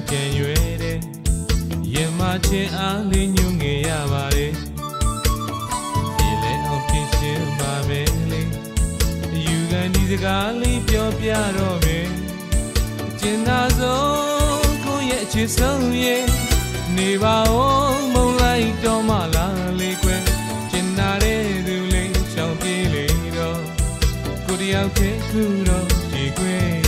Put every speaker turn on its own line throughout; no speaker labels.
ကြံရွယ်တဲ့ရင်မချင်းအားလေးညွငယ်ရပါတယ်ဒီလဲအောင်ဖြစ်ရှင်ပါပဲလေယူကန်ဒီစကားလေးပြောပြတော့မယ်ကျင်သာဆုံးကိုရဲ့ချစ်ဆုံးရဲ့နေပါဦးမုံလိုက်တော့မှလားလေကွယ်ကျင်နာတဲ့သူလေးချောင်းပြေးလေတော့ကိုတယောက်တည်းခုတော့ဒီကွယ်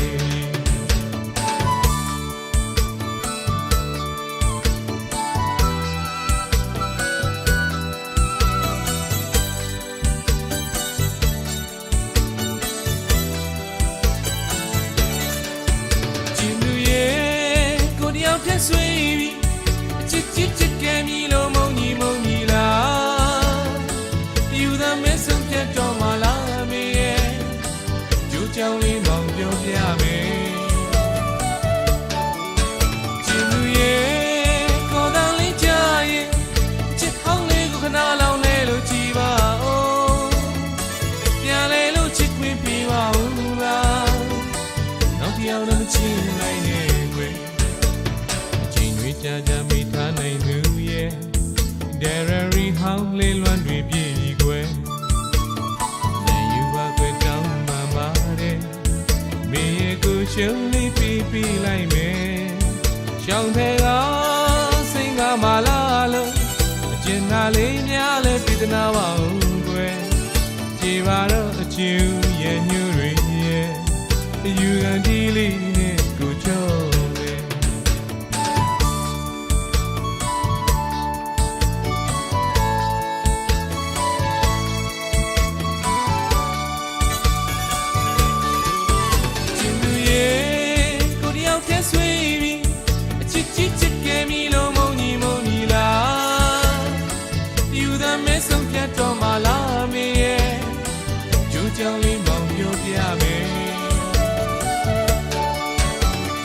ဆွေးပြီးချစ်ချစ်ချစ်ကဲမီလို့မုံကြီးလားယူသမဲဆုံးဖြတ်တော်မလားမေရဲ့ကြိုးကြောင်လေးမောင်ပြောပြမယ်ချစ်သူရဲ့ခေါ်တန်းလေးကြားရဲ့ချစ်ဟောင်းလေးကိုခဏလောင်လဲလို့ကြည်ပါဦးပြန်လဲလို့ချစ်ခွင့်ပေးပါဦးလားနောက်တစ်ယောက်တော့မချင်နိုင်နဲ့ကြာကြာမိထားနိုင်သူရဲ့ Diary ဟောင်းလေးလွမ်းတွေပြည့်ကွယ်နိုင်ယူပါကွယ်တောင်းမှပါတယ်မေရဲ့ကိုရှုံးလေးပြီးလိုက်မယ်ရှောင်းတဲ့ကစိတ်ကမလာလို့အကျဉ်းသားလေးများလဲပြဒနာပါဦးကွယ်ကြည်ပါတော့အကျဉ်းရဲ့ညွှတွေရဲ့ယူကန်ဒီလေးနဲ့ကိုချောဆွေးပြီးအချစ်ချစ်ချစ်ကဲမီလို့မုံကြီးလားယူသမဲဆုံးဖြတ်တော်မလားမေရဲ့ကြိုးကြောင်လေးမောင်ပြောပြမယ်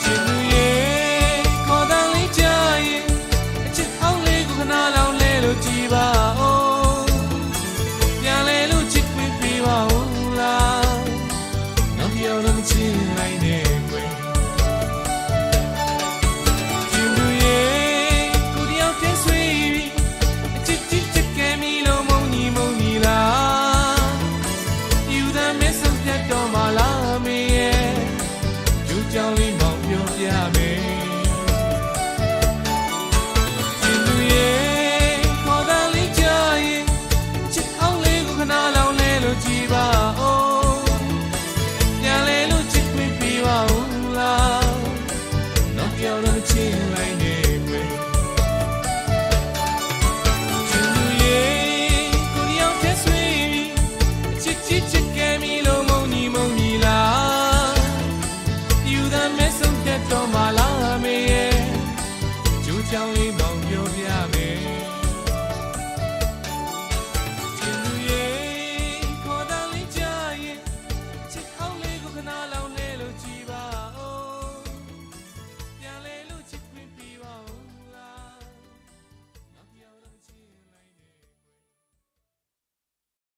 ချစ်သူရဲ့ခေါ်တန်းလေးကြားရဲ့အချစ်ဟောင်းလေးကိုခဏလောင်လဲလို့ကြည်ပါဦးပြန်လဲလို့ချစ်ခွင့်ပေးပါဦးလားနောက်တစ်ယောက်တော့မချင်